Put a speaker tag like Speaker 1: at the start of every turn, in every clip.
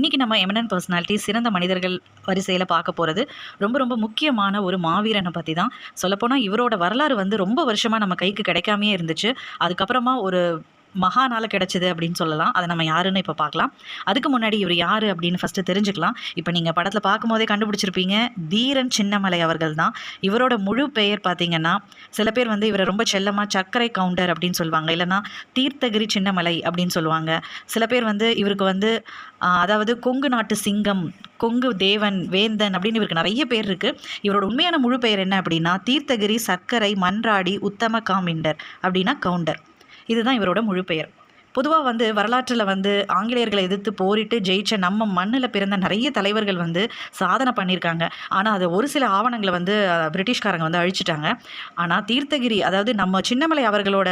Speaker 1: இன்றைக்கி நம்ம eminent personality சிறந்த மனிதர்கள் வரிசையில் பார்க்க போகிறது ரொம்ப ரொம்ப முக்கியமான ஒரு மாவீரனை பற்றி தான். சொல்லப்போனால் இவரோட வரலாறு வந்து ரொம்ப வருஷமாக நம்ம கைக்கு கிடைக்காமையே இருந்துச்சு. அதுக்கப்புறமா ஒரு மகானால கிடைச்சது அப்படின்னு சொல்லலாம். அதை நம்ம யாருன்னு இப்போ பார்க்கலாம். அதுக்கு முன்னாடி இவர் யார் அப்படின்னு ஃபஸ்ட்டு தெரிஞ்சுக்கலாம். இப்போ நீங்கள் படத்தில் பார்க்கும்போதே கண்டுபிடிச்சிருப்பீங்க, தீரன் சின்னமலை அவர்கள் தான். இவரோட முழு பெயர் பார்த்தீங்கன்னா, சில பேர் வந்து இவரை ரொம்ப செல்லமாக சர்க்கரை கவுண்டர் அப்படின்னு சொல்லுவாங்க, இல்லைனா தீர்த்தகிரி சின்னமலை அப்படின்னு சொல்லுவாங்க. சில பேர் வந்து இவருக்கு வந்து அதாவது கொங்கு நாட்டு சிங்கம், கொங்கு தேவன், வேந்தன் அப்படின்னு இவருக்கு நிறைய பேர் இருக்குது. இவரோட உண்மையான முழு பெயர் என்ன அப்படின்னா, தீர்த்தகிரி சர்க்கரை மன்றாடி உத்தம காமிண்டர் அப்படின்னா கவுண்டர். இதுதான் இவரோட முழு பெயர். பொதுவாக வந்து வரலாற்றில் வந்து ஆங்கிலேயர்களை எதிர்த்து போரிட்டு ஜெயிச்ச நம்ம மண்ணில் பிறந்த நிறைய தலைவர்கள் வந்து சாதனை பண்ணியிருக்காங்க. ஆனால் அது ஒரு சில ஆவணங்களை வந்து பிரிட்டிஷ்காரங்க வந்து அழிச்சிட்டாங்க. ஆனால் தீர்த்தகிரி, அதாவது நம்ம சின்னமலை அவர்களோட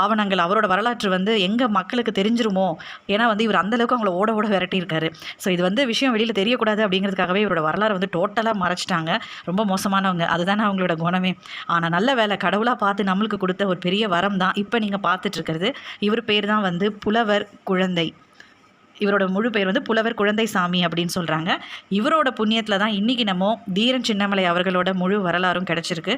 Speaker 1: ஆவணங்கள், அவரோட வரலாற்று வந்து எங்கள் மக்களுக்கு தெரிஞ்சிருமோ, ஏன்னா வந்து இவர் அந்தளவுக்கு அவங்கள ஓட ஓட விரட்டியிருக்காரு. ஸோ இது வந்து விஷயம் வெளியில் தெரியக்கூடாது அப்படிங்கிறதுக்காகவே இவரோட வரலாறு வந்து டோட்டலாக மறைச்சிட்டாங்க. ரொம்ப மோசமானவங்க, அதுதானே அவங்களோட குணமே. ஆனால் நல்ல வேலை, கடவுளாக பார்த்து நம்மளுக்கு கொடுத்த ஒரு பெரிய வரம் தான் இப்போ நீங்கள் பார்த்துட்ருக்கிறது. இவர் பேர் தான் வந்து புலவர் குழந்தை. இவரோட முழு பெயர் வந்து புலவர் குழந்தை சாமி அப்படின்னு சொல்கிறாங்க. இவரோட புண்ணியத்தில் தான் இன்றைக்கி நம்ம தீரன் சின்னமலை அவர்களோட முழு வரலாறும் கிடச்சிருக்கு.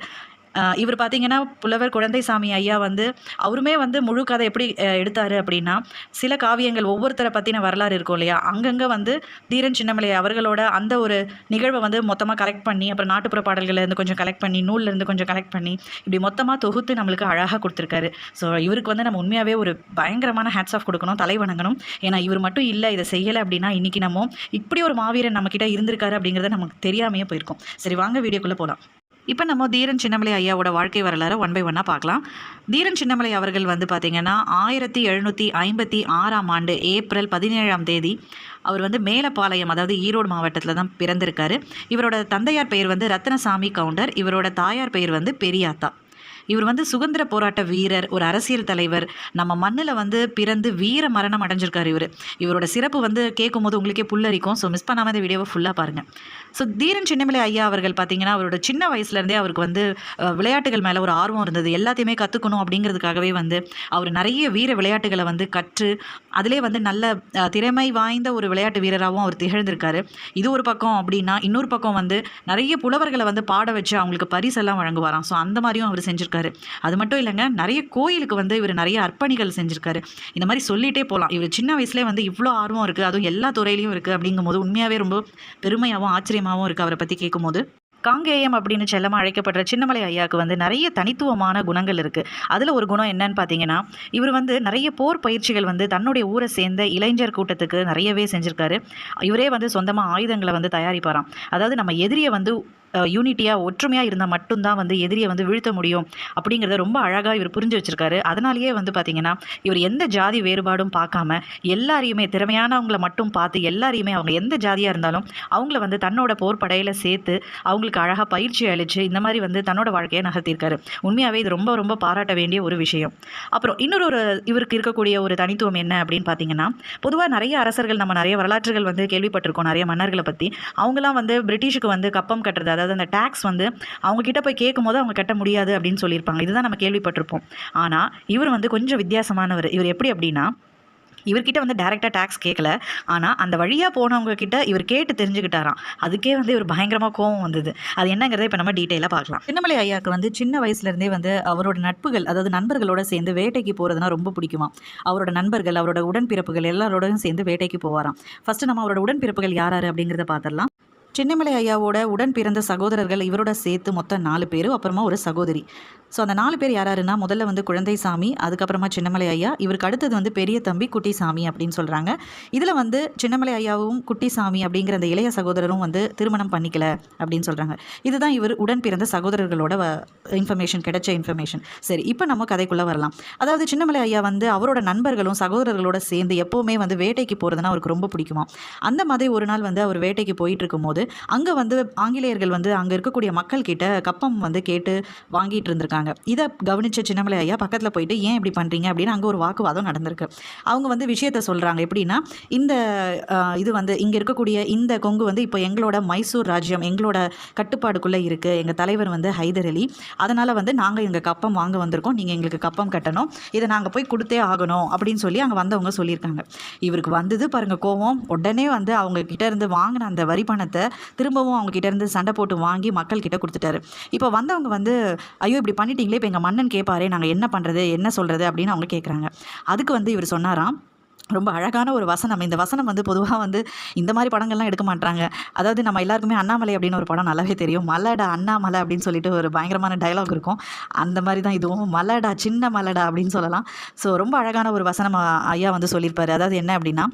Speaker 1: இவர் பார்த்திங்கன்னா புலவர் குழந்தைசாமி ஐயா வந்து அவருமே வந்து முழு கதை எப்படி எடுத்தார் அப்படின்னா, சில காவியங்கள் ஒவ்வொருத்தரை பற்றின வரலாறு இருக்கும் இல்லையா, அங்கங்கே வந்து தீரன் சின்னமலை அவர்களோட அந்த ஒரு நிகழ்வை வந்து மொத்தமாக கலெக்ட் பண்ணி, அப்புறம் நாட்டுப்புற பாடல்கள்லேருந்து கொஞ்சம் கலெக்ட் பண்ணி, நூல்லேருந்து கொஞ்சம் கலெக்ட் பண்ணி, இப்படி மொத்தமாக தொகுத்து நம்மளுக்கு அழகாக கொடுத்துருக்காரு. ஸோ இவருக்கு வந்து நம்ம உண்மையாகவே ஒரு பயங்கரமான ஹேட்ஸ் ஆஃப் கொடுக்கணும், தலை வணங்கணும். ஏன்னா இவர் மட்டும் இல்லை, இதை செய்யலை அப்படின்னா இன்றைக்கி நம்ம இப்படி ஒரு மாவீரன் நம்மக்கிட்ட இருந்திருக்காரு அப்படிங்கிறத நமக்கு தெரியாமையே போயிருக்கோம். சரி, வாங்க வீடியோக்குள்ளே போகலாம். இப்போ நம்ம தீரன் சின்னமலை ஐயாவோட வாழ்க்கை வரலாறு ஒன் பை ஒன்னாக பார்க்கலாம். தீரன் சின்னமலை அவர்கள் வந்து பார்த்திங்கன்னா 1756ஆம் ஆண்டு ஏப்ரல் 17ஆம் தேதி அவர் வந்து மேலப்பாளையம், அதாவது ஈரோடு மாவட்டத்தில் தான் பிறந்திருக்காரு. இவரோட தந்தையார் பெயர் வந்து ரத்னசாமி கவுண்டர். இவரோட தாயார் பெயர் வந்து பெரியாத்தா. இவர் வந்து சுதந்திர போராட்ட வீரர், ஒரு அரசியல் தலைவர். நம்ம மண்ணில் வந்து பிறந்து வீர மரணம் அடைஞ்சிருக்காரு இவரோட சிறப்பு வந்து கேட்கும் போது உங்களுக்கே புல்லரிக்கும். ஸோ மிஸ் பண்ணாமல் இந்த வீடியோவை ஃபுல்லாக பாருங்கள். ஸோ தீரன் சின்னமலை ஐயா அவர்கள் பார்த்திங்கன்னா அவரோட சின்ன வயசுலேருந்தே அவருக்கு வந்து விளையாட்டுகள் மேலே ஒரு ஆர்வம் இருந்தது. எல்லாத்தையுமே கற்றுக்கணும் அப்படிங்கிறதுக்காகவே வந்து அவர் நிறைய வீர விளையாட்டுகளை வந்து கற்று அதிலே வந்து நல்ல திறமை வாய்ந்த ஒரு விளையாட்டு வீரராகவும் அவர் திகழ்ந்திருக்காரு. இது ஒரு பக்கம் அப்படின்னா, இன்னொரு பக்கம் வந்து நிறைய புலவர்களை வந்து பாட வச்சு அவங்களுக்கு பரிசெல்லாம் வழங்குவாராம். ஸோ அந்த மாதிரியும் அவர் செஞ்சுருக்காரு. அது மட்டும் இல்லைங்க, நிறைய கோயிலுக்கு வந்து இவர் நிறைய அர்ப்பணிகள் செஞ்சுருக்காரு. இந்த மாதிரி சொல்லிகிட்டே போகலாம். இவர் சின்ன வயசுலேயே வந்து இவ்வளோ ஆர்வம் இருக்குது, அதுவும் எல்லா துறையிலையும் இருக்குது அப்படிங்கும் போது உண்மையாகவே ரொம்ப பெருமையாகவும் ஆச்சரியமாகவும் இருக்குது அவரை பற்றி கேட்கும்போது. காங்கேயம் அப்படின்னு செல்லமாக அழைக்கப்படுற சின்னமலை ஐயாவுக்கு வந்து நிறைய தனித்துவமான குணங்கள் இருக்குது. அதில் ஒரு குணம் என்னன்னு பார்த்தீங்கன்னா, இவர் வந்து நிறைய போர் பயிற்சிகள் வந்து தன்னுடைய ஊரை சேர்ந்த இளைஞர் கூட்டத்துக்கு நிறையவே செஞ்சுருக்காரு. இவரே வந்து சொந்தமாக ஆயுதங்களை வந்து தயாரிப்பாராம். அதாவது நம்ம எதிரியை வந்து யூனிட்டியாக ஒற்றுமையாக இருந்தால் மட்டும்தான் வந்து எதிரியை வந்து வீழ்த்த முடியும் அப்படிங்கிறத ரொம்ப அழகாக இவர் புரிஞ்சு வச்சுருக்காரு. அதனாலேயே வந்து பார்த்திங்கன்னா இவர் எந்த ஜாதி வேறுபாடும் பார்க்காம எல்லாரையுமே, திறமையானவங்களை மட்டும் பார்த்து எல்லாரையுமே, அவங்க எந்த ஜாதியாக இருந்தாலும் அவங்கள வந்து தன்னோட போர் படையில் சேர்த்து அவங்களுக்கு அழகாக பயிற்சி அளித்து இந்த மாதிரி வந்து தன்னோட வாழ்க்கையை நகர்த்தியிருக்காரு. உண்மையாகவே இது ரொம்ப ரொம்ப பாராட்ட வேண்டிய ஒரு விஷயம். அப்புறம் இன்னொரு இவருக்கு இருக்கக்கூடிய ஒரு தனித்துவம் என்ன அப்படின்னு பார்த்தீங்கன்னா, பொதுவாக நிறைய அரசர்கள், நம்ம நிறைய வரலாற்றுகள் வந்து கேள்விப்பட்டிருக்கோம் நிறைய மன்னர்களை பற்றி. அவங்களாம் வந்து பிரிட்டிஷுக்கு வந்து கப்பம் கட்டுறது, அதாவது அந்த டேக்ஸ் வந்து அவங்க கிட்ட போய் கேட்கும் போது அவங்க கட்ட முடியாது அப்படின்னு சொல்லியிருப்பாங்க. இதுதான் நம்ம கேள்விப்பட்டிருப்போம். ஆனால் இவர் வந்து கொஞ்சம் வித்தியாசமானவர். இவர் எப்படி அப்படின்னா, இவர்கிட்ட வந்து டைரெக்டாக டேக்ஸ் கேட்கல, ஆனால் அந்த வழியாக போனவங்க கிட்ட இவர் கேட்டு தெரிஞ்சுக்கிட்டாராம். அதுக்கே வந்து இவர் பயங்கரமாக கோவம் வந்தது. அது என்னங்கிறத இப்போ நம்ம டீட்டெயிலாக பார்க்கலாம். சின்னமலை ஐயாவுக்கு வந்து சின்ன வயசுலேருந்தே வந்து அவரோட நட்புகள், அதாவது நண்பர்களோட சேர்ந்து வேட்டைக்கு போகிறதுனா ரொம்ப பிடிக்குமா. அவரோட நண்பர்கள், அவரோட உடன்பிறப்புகள் எல்லாரோடையும் சேர்ந்து வேட்டைக்கு போவாராம். ஃபஸ்ட்டு நம்ம அவரோட உடன்பிறப்புகள் யார் அப்படிங்கிறத பார்த்துடலாம். சின்னமலை ஐயாவோட உடன் பிறந்த சகோதரர்கள் இவரோட சேர்த்து மொத்தம் 4 பேர், அப்புறமா ஒரு சகோதரி. ஸோ அந்த 4 பேர் யாருன்னா, முதல்ல வந்து குழந்தைசாமி, அதுக்கப்புறமா சின்னமலை ஐயா, இவருக்கு அடுத்தது வந்து பெரிய தம்பி குட்டிசாமி அப்படின்னு சொல்கிறாங்க. இதில் வந்து சின்னமலை ஐயாவும் குட்டிசாமி அப்படிங்கிற அந்த இளைய சகோதரரும் வந்து திருமணம் பண்ணிக்கல அப்படின்னு சொல்கிறாங்க. இதுதான் இவர் உடன் பிறந்த சகோதரர்களோட இன்ஃபர்மேஷன், கிடைச்ச இன்ஃபர்மேஷன். சரி, இப்போ நம்ம கதைக்குள்ளே வரலாம். அதாவது சின்னமலை ஐயா வந்து அவரோட நண்பர்களும் சகோதரர்களோட சேர்ந்து எப்போவுமே வந்து வேட்டைக்கு போகிறதுனா அவருக்கு ரொம்ப பிடிக்குமா. அந்த மாதிரி ஒரு நாள் வந்து அவர் வேட்டைக்கு போயிட்டு இருக்கும்போது போது அங்கே வந்து ஆங்கிலேயர்கள் வந்து அங்கே இருக்கக்கூடிய மக்கள் கிட்ட கப்பம் வந்து கேட்டு வாங்கிட்டு இருந்திருக்காங்க. இதை கவனித்த சின்னமலை ஐயா பக்கத்தில் போயிட்டு ஏன் இப்படி பண்ணுறீங்க அப்படின்னு அங்கே ஒரு வாக்குவாதம் நடந்திருக்கு. அவங்க வந்து விஷயத்த சொல்கிறாங்க. எப்படின்னா, இந்த இது வந்து இங்கே இருக்கக்கூடிய இந்த கொங்கு வந்து இப்போ எங்களோட மைசூர் ராஜ்யம் எங்களோட கட்டுப்பாடுக்குள்ளே இருக்குது. எங்கள் தலைவர் வந்து ஹைதர் அலி. அதனால் வந்து நாங்கள் எங்கள் கப்பம் வாங்க வந்திருக்கோம். நீங்கள் எங்களுக்கு கப்பம் கட்டணும். இதை நாங்கள் போய் கொடுத்தே ஆகணும் அப்படின்னு சொல்லி அங்கே வந்தவங்க சொல்லியிருக்காங்க. இவருக்கு வந்தது பாருங்கள் கோவம். உடனே வந்து அவங்க கிட்ட இருந்து வாங்கின அந்த வரி பணத்தை திரும்பவும் அவங்க கிட்ட இருந்து சண்டை போட்டு வாங்கி மக்கள் கிட்ட கொடுத்துட்டாரு. இப்போ வந்தவங்க வந்து ஐயோ இப்படி பண்ணிட்டீங்களே, இப்போ எங்கள் மன்னன் கேட்பாரே, நாங்கள் என்ன பண்ணுறது என்ன சொல்கிறது அப்படின்னு அவங்க கேட்குறாங்க. அதுக்கு வந்து இவர் சொன்னாராம், ரொம்ப அழகான ஒரு வசனம். இந்த வசனம் வந்து பொதுவாக வந்து இந்த மாதிரி படங்கள்லாம் எடுக்க மாட்டாங்க. அதாவது நம்ம எல்லாருக்குமே அண்ணாமலை அப்படின்னு ஒரு படம் நல்லாவே தெரியும். மலைடா அண்ணாமலை அப்படின்னு சொல்லிட்டு ஒரு பயங்கரமான டைலாக் இருக்கும். அந்த மாதிரி தான் இதுவும், மலைடா சின்ன மலைடா அப்படின்னு சொல்லலாம். ஸோ ரொம்ப அழகான ஒரு வசனம் ஐயா வந்து சொல்லியிருப்பார். அதாவது என்ன அப்படின்னா,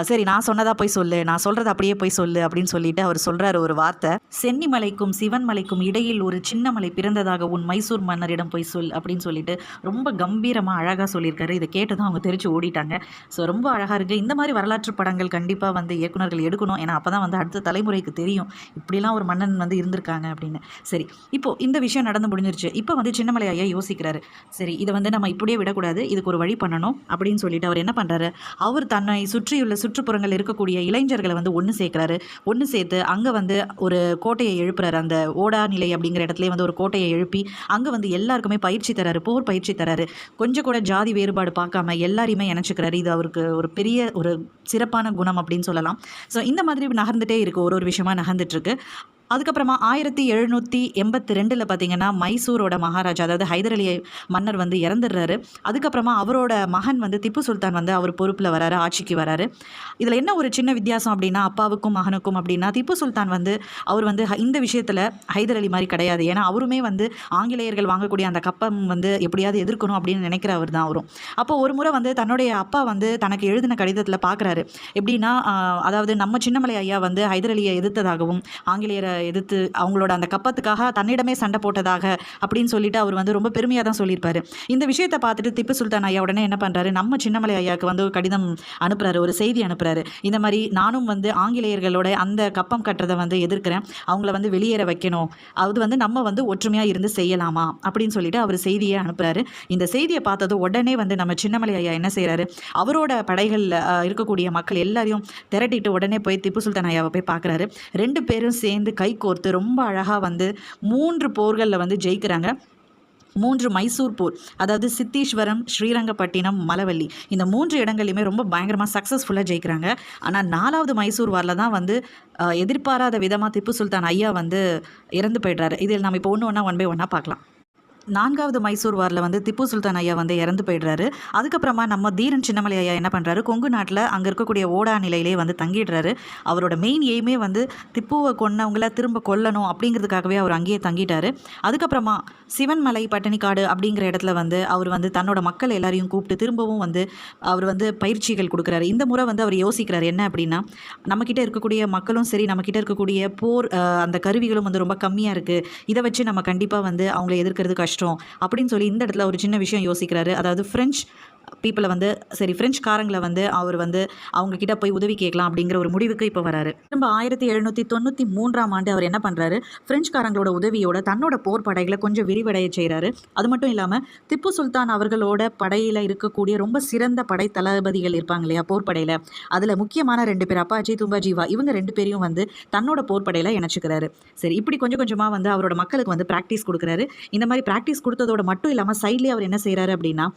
Speaker 1: சரி நான் சொன்னதாக போய் சொல்லு, நான் சொல்கிறது அப்படியே போய் சொல்லு அப்படின்னு சொல்லிட்டு அவர் சொல்கிறார் ஒரு வார்த்தை, சென்னிமலைக்கும் சிவன்மலைக்கும் இடையில் ஒரு சின்ன மலை பிறந்ததாக உன் மைசூர் மன்னரிடம் போய் சொல் அப்படின்னு சொல்லிட்டு ரொம்ப கம்பீரமாக அழகாக சொல்லியிருக்காரு. இதை கேட்டு தான் அவங்க தெரிச்சு ஓடிட்டாங்க. ஸோ ரொம்ப அழகாக இருக்குது. இந்த மாதிரி வரலாற்று படங்கள் கண்டிப்பாக வந்து இயக்குனர்கள் எடுக்கணும். ஏன்னா அப்போ தான் வந்து அடுத்த தலைமுறைக்கு தெரியும் இப்படிலாம் ஒரு மன்னன் வந்து இருந்திருக்காங்க அப்படின்னு. சரி, இப்போது இந்த விஷயம் நடந்து முடிஞ்சிருச்சு. இப்போ வந்து சின்னமலை ஐயா யோசிக்கிறாரு, சரி இதை வந்து நம்ம இப்படியே விடக்கூடாது, இதுக்கு ஒரு வழி பண்ணணும் அப்படின்னு சொல்லிட்டு அவர் என்ன பண்ணுறாரு, அவர் தன்னை சுற்றியுள்ள சுற்றுப்புறங்கள் இருக்கக்கூடிய இளைஞர்களை வந்து ஒன்று சேர்க்குறாரு. ஒன்று சேர்த்து அங்கே வந்து ஒரு கோட்டையை எழுப்புறாரு. அந்த ஓடா நிலை அப்படிங்கிற இடத்துல வந்து ஒரு கோட்டையை எழுப்பி அங்கே வந்து எல்லாருக்குமே பயிற்சி தராரு, போர் பயிற்சி தராரு. கொஞ்சம் கூட ஜாதி வேறுபாடு பார்க்காம எல்லாரையுமே இணைச்சிக்கிறாரு. இது அவருக்கு ஒரு பெரிய ஒரு சிறப்பான குணம் அப்படின்னு சொல்லலாம். ஸோ இந்த மாதிரி நகர்ந்துட்டே இருக்குது, ஒரு விஷயமா நகர்ந்துட்டுருக்கு. அதுக்கப்புறமா 1782 பார்த்தீங்கன்னா மைசூரோட மகாராஜா அதாவது ஹைதர் அலி மன்னர் வந்து இறந்துடுறாரு. அதுக்கப்புறமா அவரோட மகன் வந்து திப்பு சுல்தான் வந்து அவர் பொறுப்பில் வராரு, ஆட்சிக்கு வராரு. இதில் என்ன ஒரு சின்ன வித்தியாசம் அப்படின்னா, அப்பாவுக்கும் மகனுக்கும் அப்படின்னா, திப்பு சுல்தான் வந்து அவர் வந்து இந்த விஷயத்தில் ஹைதர் அலி மாதிரி கிடையாது. ஏன்னா அவருமே வந்து ஆங்கிலேயர்கள் வாங்கக்கூடிய அந்த கப்பம் வந்து எப்படியாவது எதிர்க்கணும் அப்படின்னு நினைக்கிறவர் தான் அவரும். அப்போ ஒரு முறை வந்து தன்னுடைய அப்பா வந்து தனக்கு எழுதின கடிதத்தில் பார்க்குறாரு. எப்படின்னா, அதாவது நம்ம சின்னமலை ஐயா வந்து ஹைதர் அலியை எதிர்த்ததாகவும் ஆங்கிலேயரை எதிர்த்து அவங்களோட அந்த கப்பத்துக்காக தன்னிடமே சண்டை போட்டதாக அப்படின்னு சொல்லிட்டு அவர் வந்து ரொம்ப பெருமையாக தான் சொல்லியிருப்பாரு. இந்த விஷயத்தை பார்த்துட்டு திப்பு சுல்தான் ஐயா உடனே என்ன பண்ணுறாரு, நம்ம சின்னமலை ஐயாவுக்கு வந்து ஒரு கடிதம் அனுப்புகிறாரு, ஒரு செய்தி அனுப்புகிறாரு. இந்த மாதிரி நானும் வந்து ஆங்கிலேயர்களோட அந்த கப்பம் கட்டுறதை வந்து எதிர்க்கிறேன், அவங்கள வந்து வெளியேற வைக்கணும், அது வந்து நம்ம வந்து ஒற்றுமையாக இருந்து செய்யலாமா அப்படின்னு சொல்லிட்டு அவர் செய்தியை அனுப்புகிறாரு. இந்த செய்தியை பார்த்தது உடனே வந்து நம்ம சின்னமலை ஐயா என்ன செய்கிறாரு, அவரோட படைகளில் இருக்கக்கூடிய மக்கள் எல்லாரையும் திரட்டிட்டு உடனே போய் திப்பு சுல்தான் ஐயாவை போய் பார்க்குறாரு. 2 பேரும் சேர்ந்து கை கோர்த்து ரொம்ப அழகாக வந்து 3 போர்களில் வந்து ஜெயிக்கிறாங்க. 3 மைசூர் போர், அதாவது சித்தீஸ்வரம், ஸ்ரீரங்கப்பட்டினம், மலவல்லி, இந்த 3 இடங்களையுமே ரொம்ப பயங்கரமாக சக்ஸஸ்ஃபுல்லாக ஜெயிக்கிறாங்க. ஆனால் 4வது மைசூர் வாரில் தான் வந்து எதிர்பாராத விதமாக திப்பு சுல்தான் ஐயா வந்து இறந்து போய்ட்றாரு. இதில் நம்ம இப்போ ஒன் பை ஒன்னாக பார்க்கலாம். 4வது மைசூர் வாரில் வந்து திப்பு சுல்தான் ஐயா வந்து இறந்து போய்ட்றாரு. அதுக்கப்புறமா நம்ம தீரன் சின்னமலை ஐயா என்ன பண்ணுறாரு, கொங்கு நாட்டில் அங்கே இருக்கக்கூடிய ஓடா நிலையிலே வந்து தங்கிடுறாரு. அவரோட மெயின் எய்மே வந்து திப்புவை கொன்னவங்கள திரும்ப கொல்லணும் அப்படிங்கிறதுக்காகவே அவர் அங்கேயே தங்கிட்டார். அதுக்கப்புறமா சிவன்மலை பட்டினிக்காடு அப்படிங்கிற இடத்துல வந்து அவர் வந்து தன்னோட மக்கள் எல்லாரையும் கூப்பிட்டு திரும்பவும் வந்து அவர் வந்து பயிற்சிகள் கொடுக்குறாரு. இந்த முறை வந்து அவர் யோசிக்கிறார் என்ன அப்படின்னா, நம்மக்கிட்ட இருக்கக்கூடிய மக்களும் சரி, நம்மக்கிட்ட இருக்கக்கூடிய போர் அந்த கருவிகளும் வந்து ரொம்ப கம்மியாக இருக்குது, இதை வச்சு நம்ம கண்டிப்பாக வந்து அவங்களை எதிர்க்கிறது கஷ்டம் அப்படின்னு சொல்லி இந்த இடத்துல ஒரு சின்ன விஷயம் யோசிக்கிறாரு. அதாவது பிரெஞ்சு பீப்புளை வந்து சரி பிரெஞ்சுக்காரங்களை வந்து அவர் வந்து அவங்க கிட்ட போய் உதவி கேட்கலாம் அப்படிங்கிற ஒரு முடிவுக்கு இப்போ வராரு. திரும்ப 1793ஆம் ஆண்டு அவர் என்ன பண்ணுறாரு, பிரெஞ்சுக்காரங்களோட உதவியோட தன்னோட போர் படைகளை கொஞ்சம் விரிவடைய செய்கிறாரு. அது மட்டும் இல்லாமல் திப்பு சுல்தான் அவர்களோட படையில் இருக்கக்கூடிய ரொம்ப சிறந்த படை தளபதிகள் இருப்பாங்க இல்லையா போர் படையில், அதில் முக்கியமான 2 பேர் அப்பாச்சி தும்பாஜீவா, இவங்க 2 பேரையும் வந்து தன்னோட போர் படையில் இணைச்சிக்கிறாரு. சரி, இப்படி கொஞ்சம் கொஞ்சமாக வந்து அவரோட மக்களுக்கு வந்து ப்ராக்டிஸ் கொடுக்குறாரு. இந்த மாதிரி ப்ராக்டிஸ் கொடுத்ததோட மட்டும் இல்லாமல் சைட்லேயே அவர் என்ன செய்கிறாரு அப்படின்னா,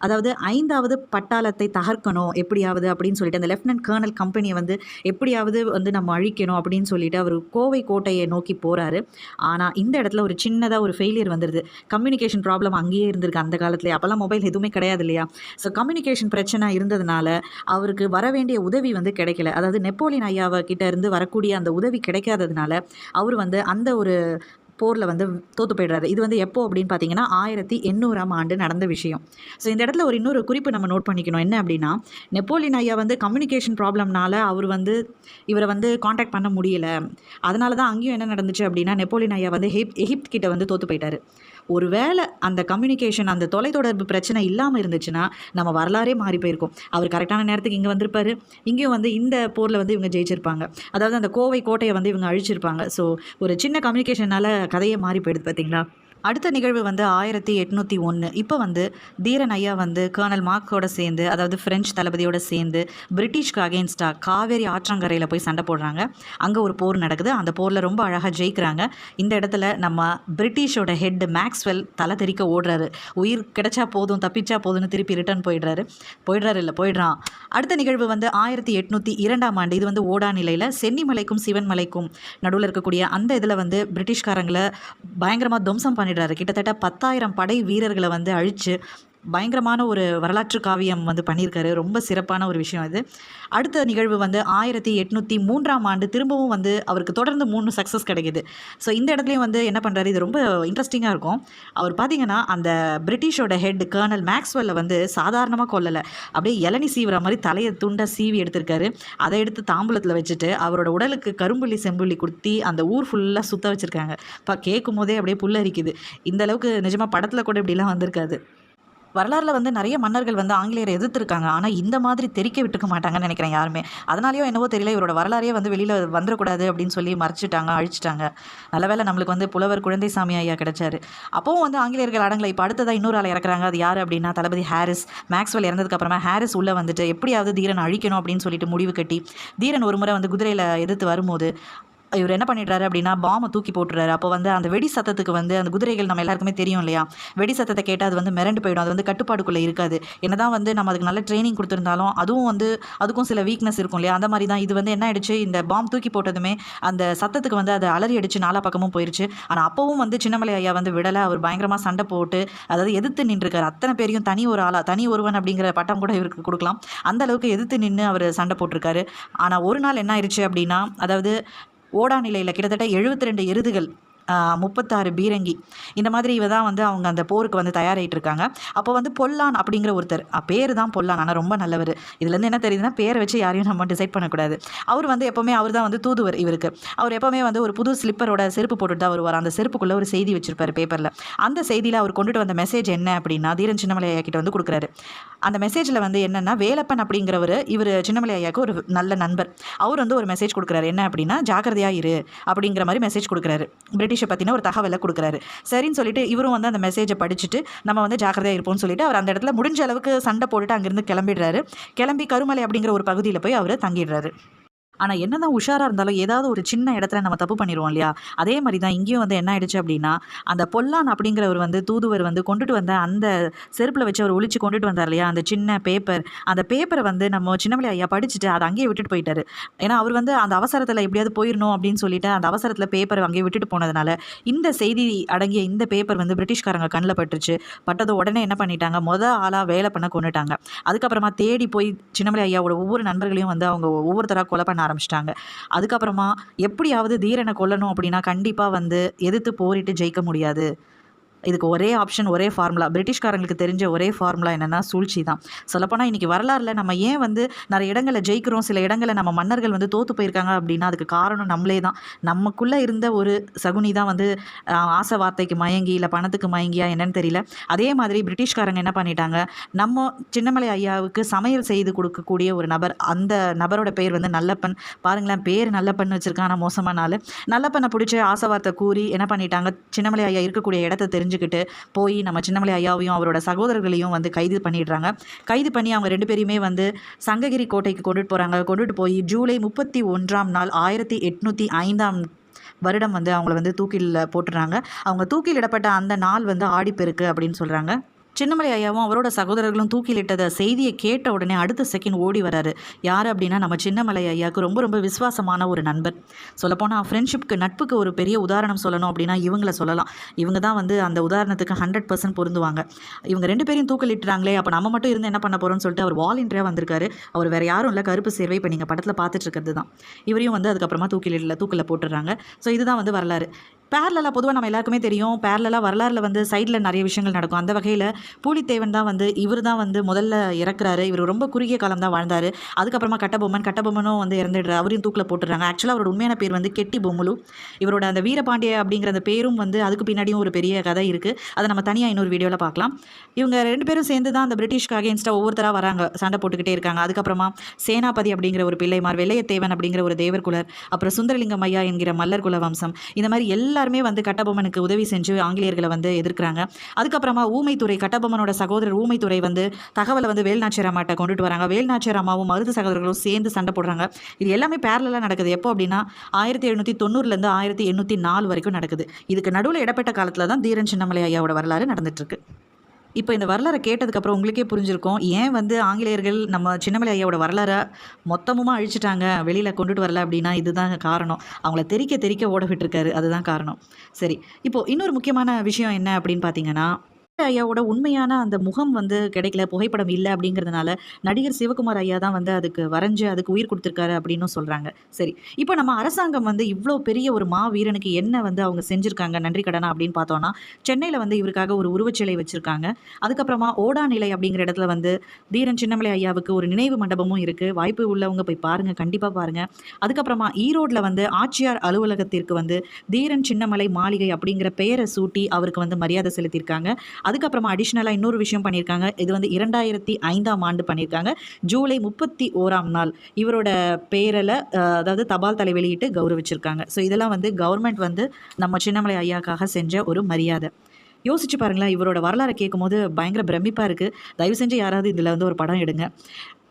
Speaker 1: அதாவது 5வது பட்டாளத்தை தகர்க்கணும் எப்படியாவது அப்படின்னு சொல்லிட்டு அந்த லெஃப்டினன்ட் கர்னல் கம்பெனியை வந்து எப்படியாவது வந்து நம்ம அழிக்கணும் அப்படின்னு சொல்லிட்டு அவர் கோவை கோட்டையை நோக்கி போகிறாரு. ஆனால் இந்த இடத்துல ஒரு சின்னதாக ஒரு ஃபெயிலியர் வந்துடுது. கம்யூனிகேஷன் ப்ராப்ளம் அங்கேயே இருந்திருக்கு அந்த காலத்துலேயே. அப்போல்லாம் மொபைல் எதுவுமே கிடையாது இல்லையா. ஸோ கம்யூனிகேஷன் பிரச்சனை இருந்ததுனால அவருக்கு வர வேண்டிய உதவி வந்து கிடைக்கல. அதாவது நெப்போலியன் ஐயாவை கிட்ட இருந்து வரக்கூடிய அந்த உதவி கிடைக்காததுனால அவர் வந்து அந்த ஒரு போரில் வந்து தோற்று போய்டுறாரு. இது வந்து எப்போ அப்படின்னு பார்த்தீங்கன்னா 1800ஆம் ஆண்டு நடந்த விஷயம். ஸோ இந்த இடத்துல இன்னொரு குறிப்பு நம்ம நோட் பண்ணிக்கணும். என்ன அப்படின்னா, நெப்போலியன் ஐயா வந்து கம்யூனிகேஷன் ப்ராப்ளம்னால அவர் வந்து இவரை வந்து காண்டாக்ட் பண்ண முடியல. அதனால தான் அங்கேயும் என்ன நடந்துச்சு அப்படின்னா, நெப்போலியன் ஐயா வந்து எகிப்து கிட்ட வந்து தோற்று போயிட்டார். ஒருவேளை அந்த கம்யூனிகேஷன் அந்த தொலைத்தொடர்பு பிரச்சனை இல்லாமல் இருந்துச்சுன்னா நம்ம வரலாறே மாறி போயிருக்கும். அவர் கரெக்டான நேரத்துக்கு இங்கே வந்திருப்பாரு, இங்கேயும் வந்து இந்த போரில் வந்து இவங்க ஜெயிச்சிருப்பாங்க. அதாவது அந்த கோவை கோட்டையை வந்து இவங்க அழிச்சிருப்பாங்க. ஸோ ஒரு சின்ன கம்யூனிகேஷனால் கதையே மாறி போயிடுது பார்த்தீங்களா. அடுத்த நிகழ்வு வந்து 1801. இப்போ வந்து தீரன் ஐயா வந்து கர்னல் மார்க்கோட சேர்ந்து, அதாவது ஃப்ரெஞ்ச் தளபதியோட சேர்ந்து பிரிட்டிஷ்க்கு அகேன்ஸ்டாக காவேரி ஆற்றங்கரையில் போய் சண்டை போடுறாங்க. அங்கே ஒரு போர் நடக்குது. அந்த போரில் ரொம்ப அழகாக ஜெயிக்கிறாங்க. இந்த இடத்துல நம்ம பிரிட்டிஷோட ஹெட் மேக்ஸ்வெல் தலை தெறிக்க ஓடுறாரு. உயிர் கிடைச்சா போதும், தப்பிச்சா போதும்னு திருப்பி ரிட்டர்ன் போயிடுறான். அடுத்த நிகழ்வு வந்து 1802 இது வந்து ஓடா நிலையில் சென்னிமலைக்கும் சிவன்மலைக்கும் நடுவில் இருக்கக்கூடிய அந்த இதில் வந்து பிரிட்டிஷ்காரங்களை பயங்கரமாக துவம்சம் பண்ணிடுறாரு. கிட்டத்தட்ட 10,000 படை வீரர்களை வந்து அழித்து பயங்கரமான ஒரு வரலாற்று காவியம் வந்து பண்ணியிருக்காரு. ரொம்ப சிறப்பான ஒரு விஷயம் இது. அடுத்த நிகழ்வு வந்து 1803 திரும்பவும் வந்து அவருக்கு தொடர்ந்து 3 சக்ஸஸ் கிடைக்கிது. ஸோ இந்த இடத்துலையும் வந்து என்ன பண்ணுறாரு, இது ரொம்ப இன்ட்ரெஸ்டிங்காக இருக்கும். அவர் பார்த்தீங்கன்னா அந்த பிரிட்டிஷோட ஹெட் கர்னல் மேக்ஸ்வெல்லை வந்து சாதாரணமாக கொல்லலை, அப்படியே இளநி சீவுற மாதிரி தலையை துண்டை சீவி எடுத்திருக்காரு. அதை எடுத்து தாம்பூலத்தில் வச்சுட்டு அவரோட உடலுக்கு கரும்புள்ளி செம்புள்ளி கொடுத்தி அந்த ஊர் ஃபுல்லாக சுத்த வச்சுருக்காங்க. கேட்கும் போதே அப்படியே புல்லரிக்குது. இந்த அளவுக்கு நிஜமாக படத்தில் கூட இப்படிலாம் வந்திருக்காது. வரலாறில் வந்து நிறைய மன்னர்கள் வந்து ஆங்கிலேயரை எதிர்த்துருக்காங்க. ஆனால் இந்த மாதிரி தெரிக்க விட்டுக்க மாட்டாங்கன்னு நினைக்கிறேன் யாருமே. அதனாலேயோ என்னவோ தெரியல, இவரோட வரலாறையே வந்து வெளியில் வந்துடக்கூடாது அப்படின்னு சொல்லி மறைச்சிட்டாங்க, அழிச்சிட்டாங்க. நல்ல வேளை நம்மளுக்கு வந்து புலவர் குழந்தைசாமி ஐயா கிடைச்சாரு. அப்போவும் வந்து ஆங்கிலேயர்கள் அடங்கலை. இப்போ அடுத்ததாக இன்னொரு ஆளை இறக்குறாங்க. அது யார் அப்படின்னா தளபதி ஹாரிஸ். மேக்ஸ்வெல் இறந்ததுக்கப்புறமா ஹாரிஸ் உள்ளே வந்துட்டு எப்படியாவது தீரன் அழிக்கணும் அப்படின்னு சொல்லிட்டு முடிவு கட்டி, தீரன் ஒரு முறை வந்து குதிரையில் எதிர்த்து வரும்போது இவர் என்ன பண்ணிடுறாரு அப்படின்னா பாம்பை தூக்கி போட்டுறாரு. அப்போ வந்து அந்த வெடி சத்தத்துக்கு வந்து அந்த குதிரைகள் நம்ம எல்லாருக்குமே தெரியும் இல்லையா, வெடி சத்தத்தை கேட்டால் அது வந்து மிரண்டு போயிடும். அது வந்து கட்டுப்பாடுக்குள்ளே இருக்காது. என்னதான் வந்து நம்ம அதுக்கு நல்ல ட்ரைனிங் கொடுத்துருந்தாலும் அதுவும் வந்து அதுக்கும் சில வீக்னஸ் இருக்கும் இல்லையா. அந்த மாதிரி தான் இது வந்து என்ன ஆயிடுச்சு, இந்த பாம்பு தூக்கி போட்டதுமே அந்த சத்தத்துக்கு வந்து அதை அலறி அடிச்சு நாலா பக்கமும் போயிடுச்சு. ஆனால் அப்போவும் வந்து சின்னமலை ஐயா வந்து விடலை. அவர் பயங்கரமாக சண்டை போட்டு அதாவது எதிர்த்து நின்றுருக்காரு. அத்தனை பேரையும் தனி ஒருவன் அப்படிங்கிற பட்டம் கூட இவருக்கு கொடுக்கலாம். அந்த அளவுக்கு எதிர்த்து நின்று அவர் சண்டை போட்டிருக்காரு. ஆனால் ஒரு நாள் என்ன ஆயிடுச்சு அப்படின்னா, அதாவது ஓடா நிலையில் கிட்டத்தட்ட 72 எருதுகள், 36 பீரங்கி, இந்த மாதிரி இவ தான் வந்து அவங்க அந்த போருக்கு வந்து தயாராகிட்டு இருக்காங்க. அப்போ வந்து பொல்லான் அப்படிங்கிற ஒருத்தர், பேர் தான் பொல்லான், ஆனால் ரொம்ப நல்லவர். இதுலேருந்து என்ன தெரியுதுன்னா, பேரை வச்சு யாரையும் நம்ம டிசைட் பண்ணக்கூடாது. அவர் வந்து எப்போவுமே அவர் தான் வந்து தூதுவர். இவருக்கு அவர் எப்போவுமே வந்து ஒரு புது ஸ்லிப்பரோட செருப்பு போட்டுட்டு தான் வருவார். அந்த செருப்புக்குள்ளே ஒரு செய்தி வச்சிருப்பார் பேப்பரில். அந்த செய்தியில் அவர் கொண்டுட்டு வந்த மெசேஜ் என்ன அப்படின்னா, தீரன் சின்னமலை ஐயா கிட்ட வந்து கொடுக்குறாரு. அந்த மெசேஜில் வந்து என்னென்னா, வேலப்பன் அப்படிங்கிறவர் இவர் சின்னமலை ஐயாவுக்கு ஒரு நல்ல நண்பர். அவர் வந்து ஒரு மெசேஜ் கொடுக்குறாரு. என்ன அப்படின்னா, ஜாக்கிரதையாக இரு அப்படிங்கிற மாதிரி மெசேஜ் கொடுக்குறாரு. பிரிட்டிஷை பற்றின ஒரு தகவலை கொடுக்குறாரு. சரின்னு சொல்லிட்டு இவரும் வந்து அந்த மெசேஜை படிச்சுட்டு நம்ம வந்து ஜாக்கிரதையாக இருப்போம்னு சொல்லிட்டு அவர் அந்த இடத்துல முடிஞ்ச அளவுக்கு சண்டை போட்டுட்டு அங்கேருந்து கிளம்பி கருமலை அப்படிங்கிற ஒரு பகுதியில் போய் அவர் தங்கிடுறாரு. ஆனால் என்ன தான் உஷாராக இருந்தாலும் ஏதாவது ஒரு சின்ன இடத்துல நம்ம தப்பு பண்ணிடுவோம் இல்லையா. அதே மாதிரி தான் இங்கேயும் வந்து என்ன ஆயிடுச்சு அப்படின்னா, அந்த பொல்லான் அப்படிங்கிறவர் வந்து தூதுவர் வந்து கொண்டுட்டு வந்த அந்த செருப்பில் வச்சு அவர் ஒழிச்சு கொண்டுட்டு வந்தார் இல்லையா, அந்த சின்ன பேப்பர், அந்த பேப்பரை வந்து நம்ம சின்னமலை ஐயா படிச்சுட்டு அதை அங்கேயே விட்டுட்டு போயிட்டாரு. ஏன்னா அவர் வந்து அந்த அவசரத்தில் எப்படியாவது போயிடணும் அப்படின்னு சொல்லிட்டு அந்த அவசரத்தில் பேப்பரை அங்கேயே விட்டுட்டு போனதுனால இந்த செய்தி அடங்கிய இந்த பேப்பர் வந்து பிரிட்டிஷ்காரங்க கண்ணில் பட்டது உடனே என்ன பண்ணிட்டாங்க, ஆளாக வேலை பண்ண கொண்டுட்டாங்க. அதுக்கப்புறமா தேடி போய் சின்னமலை ஐயாவோட ஒவ்வொரு நண்பர்களையும் வந்து அவங்க ஒவ்வொருத்தராக கொலை பண்ண ஆரம்பிச்சிட்டாங்க. அதுக்கப்புறமா எப்படியாவது தீரனை கொல்லணும் அப்படின்னா கண்டிப்பாக வந்து எதிர்த்து போரிட்டு ஜெயிக்க முடியாது. இதுக்கு ஒரே ஆப்ஷன், ஒரே ஃபார்முலா, பிரிட்டிஷ்காரங்களுக்கு தெரிஞ்ச ஒரே ஃபார்முலா என்னென்னா சூழ்ச்சி தான். சொல்லப்போனால் இன்றைக்கி வரலாறில் நம்ம ஏன் வந்து நிறைய இடங்களில் ஜெயிக்கிறோம், சில இடங்களில் நம்ம மன்னர்கள் வந்து தோற்று போயிருக்காங்க அப்படின்னா அதுக்கு காரணம் நம்மளே தான். நமக்குள்ளே இருந்த ஒரு சகுனி தான் வந்து ஆசை வார்த்தைக்கு மயங்கி இல்லை பணத்துக்கு மயங்கியா என்னன்னு தெரியல. அதே மாதிரி பிரிட்டிஷ்காரங்க என்ன பண்ணிட்டாங்க, நம்ம சின்னமலை ஐயாவுக்கு சமையல் செய்து கொடுக்கக்கூடிய ஒரு நபர், அந்த நபரோட பேர் வந்து நல்லப்பன். பாருங்களேன், பேர் நல்லப்பன் வச்சுருக்கான், ஆனால் மோசமான ஆள். நல்லப்பனை பிடிச்சி ஆசை வார்த்தை கூறி என்ன பண்ணிட்டாங்க, சின்னமலை ஐயா இருக்கக்கூடிய இடத்த தெரிஞ்சுக்கிட்டு போய் நம்ம சின்னமலை ஐயாவையும் அவரோட சகோதரர்களையும் வந்து கைது பண்ணிடுறாங்க. கைது பண்ணி அவங்க 2 பேரையுமே வந்து சங்ககிரி கோட்டைக்கு கொண்டுட்டு போகிறாங்க. கொண்டுட்டு போய் ஜூலை 31 1805 வருடம் வந்து அவங்கள வந்து தூக்கில் போட்டுறாங்க. அவங்க தூக்கிலிடப்பட்ட அந்த நாள் வந்து ஆடிப்பெருக்கு அப்படின்னு சொல்கிறாங்க. சின்னமலை ஐயாவும் அவரோட சகோதரர்களும் தூக்கிலிட்டத செய்தியை கேட்ட உடனே அடுத்த செகண்ட் ஓடி வராரு. யார் அப்படின்னா நம்ம சின்னமலை ஐயாவுக்கு ரொம்ப ரொம்ப விசுவாசமான ஒரு நண்பர். சொல்லப்போனால் ஃப்ரெண்ட்ஷிப்க்கு, நட்புக்கு ஒரு பெரிய உதாரணம் சொல்லணும் அப்படின்னா இவங்கள சொல்லலாம். இவங்க தான் வந்து அந்த உதாரணத்துக்கு 100% பொருந்துவாங்க. இவங்க 2 பேரையும் தூக்கிலிட்டுறாங்களே, அப்போ நம்ம மட்டும் இருந்து என்ன பண்ண போகிறோம்னு சொல்லிட்டு அவர் வாலண்டியராக வந்திருக்காரு. அவர் வேறு யாரும் இல்லை, கருப்பு சேர்வை. இப்போ நீங்கள் படத்தில் பார்த்துட்டு இருக்கிறது தான். இவரையும் வந்து அதுக்கப்புறமா தூக்கில் போட்டுடுறாங்க. ஸோ இதுதான் வந்து வரலாறு. பேரலலாக பொதுவாக நம்ம எல்லாருக்குமே தெரியும். பேரலலாக வரலாறுல வந்து சைடில் நிறைய விஷயங்கள் நடக்கும். அந்த வகையில் பூலித்தேவன் தான் வந்து இவர் தான் வந்து முதல்ல இறக்குறாரு. இவர் ரொம்ப குறுகிய காலம் தான் வாழ்ந்தார். அதுக்கப்புறமா கட்டபொம்மனும் வந்து இறந்துடுறாரு. அவரையும் தூக்கில் போட்டுடுறாங்க. ஆக்சுவலாக அவரோட உண்மையான பேர் வந்து கெட்டி பொம்முலு. இவரோட அந்த வீரபாண்டிய அப்படிங்கிற அந்த பேரும் வந்து அதுக்கு பின்னாடியும் ஒரு பெரிய கதை இருக்குது. அதை நம்ம தனியாக இன்னொரு வீடியோவில் பார்க்கலாம். இவங்க 2 பேரும் சேர்ந்து தான் அந்த பிரிட்டிஷ்க்கு அகேன்ஸ்டாக ஒவ்வொருத்தராக வராங்க. சண்டை போட்டுக்கிட்டே இருக்காங்க. அதுக்கப்புறமா சேனாபதி அப்படிங்கிற ஒரு பிள்ளைமார், வெள்ளையத்தேவன் அப்படிங்கிற ஒரு தேவர்குலர், அப்புறம் சுந்தரலிங்கம் ஐயா என்கிற மல்லர் குல வம்சம், இந்த மாதிரி எல்லாருமே வந்து கட்டபொம்மனுக்கு உதவி செஞ்சு ஆங்கிலேயர்களை வந்து எதிர்க்கிறாங்க. அதுக்கப்புறமா ஊமைத்துறை, கட்டபொம்மனோட சகோதரர் ஊமைத்துறை வந்து தகவலை வந்து வேல்நாச்சியார் அம்மாட்ட கொண்டுட்டு வராங்க. வேல்நாச்சியார் அம்மாவும் மருது சகோதரர்களும் சேர்ந்து சண்டை போடுறாங்க. இது எல்லாமே பேரலாக நடக்குது. எப்போ அப்படின்னா 1790 1804 வரைக்கும் நடக்குது. இதுக்கு நடுவில் இடப்பட்ட காலத்தில் தான் தீரன் சின்னமலை ஐயாவோட வரலாறு நடந்துட்டுருக்கு. இப்போ இந்த வரலாறை கேட்டதுக்கப்புறம் உங்களுக்கே புரிஞ்சிருக்கும், ஏன் வந்து ஆங்கிலேயர்கள் நம்ம சின்னமலை ஐயாவோட வரலாறை மொத்தமுமா அழிச்சிட்டாங்க, வெளியில் கொண்டுட்டு வரல அப்படின்னா இதுதான் காரணம். அவங்கள தெறிக்க தெறிக்க ஓட விட்டுருக்காரு, அதுதான் காரணம். சரி, இப்போது இன்னொரு முக்கியமான விஷயம் என்ன அப்படின்னு பார்த்தீங்கன்னா, ஐயாவோட உண்மையான அந்த முகம் வந்து கிடைக்கல, புகைப்படம் இல்லை அப்படிங்கிறதுனால நடிகர் சிவகுமார் ஐயா தான் வந்து அதுக்கு வரைஞ்சு அதுக்கு உயிர் கொடுத்துருக்காரு அப்படின்னும் சொல்கிறாங்க. சரி, இப்போ நம்ம அரசாங்கம் வந்து இவ்வளோ பெரிய ஒரு வீரனுக்கு என்ன வந்து அவங்க செஞ்சுருக்காங்க நன்றி கடனா அப்படின்னு பார்த்தோன்னா, சென்னையில் வந்து இவருக்காக ஒரு உருவச்சிலை வச்சுருக்காங்க. அதுக்கப்புறமா ஓடாநிலை அப்படிங்கிற இடத்துல வந்து தீரன் சின்னமலை ஐயாவுக்கு ஒரு நினைவு மண்டபமும் இருக்குது. வாய்ப்பு உள்ளவங்க போய் பாருங்கள், கண்டிப்பாக பாருங்கள். அதுக்கப்புறமா ஈரோட்டில் வந்து ஆட்சியார் அலுவலகத்திற்கு வந்து தீரன் சின்னமலை மாளிகை அப்படிங்கிற பெயரை சூட்டி அவருக்கு வந்து மரியாதை செலுத்தியிருக்காங்க. அதுக்கப்புறமா அடிஷ்னலாக இன்னொரு விஷயம் பண்ணியிருக்காங்க. இது வந்து 2005ஆம் ஆண்டு பண்ணியிருக்காங்க. ஜூலை 31ஆம் நாள் இவரோட பேரில் அதாவது தபால் தலை வெளியிட்டு கௌரவிச்சிருக்காங்க. ஸோ இதெல்லாம் வந்து கவர்மெண்ட் வந்து நம்ம சின்னமலை ஐயாக்காக செஞ்ச ஒரு மரியாதை. யோசிச்சு பாருங்களேன், இவரோட வரலாறை கேட்கும்போது பயங்கர பிரமிப்பாக இருக்குது. தயவு செஞ்சு யாராவது இதில் வந்து ஒரு படம் எடுங்க.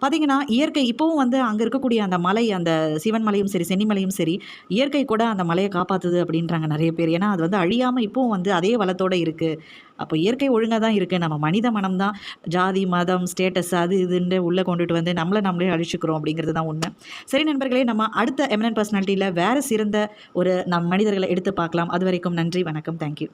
Speaker 1: பார்த்தீங்கன்னா, இயற்கை இப்போவும் வந்து அங்கே இருக்கக்கூடிய அந்த மலை, அந்த சிவன் மலையும் சரி, சென்னிமலையும் சரி, இயற்கை கூட அந்த மலையை காப்பாற்றுது அப்படின்றாங்க நிறைய பேர். ஏன்னா அது வந்து அழியாமல் இப்போவும் வந்து அதே வளத்தோடு இருக்குது. அப்போ இயற்கை ஒழுங்காக தான் இருக்குது. நம்ம மனித மனம் தான் ஜாதி, மதம், ஸ்டேட்டஸ் அது இதுன்னு உள்ளே கொண்டுட்டு வந்து நம்மளே அழிச்சுக்கிறோம் அப்படிங்கிறது தான் உண்மை. சரி நண்பர்களே, நம்ம அடுத்த எமினன்ட் பர்சனாலிட்டியில் வேறு சிறந்த ஒரு மனிதர்களை எடுத்து பார்க்கலாம். அது வரைக்கும் நன்றி, வணக்கம், தேங்க்யூ.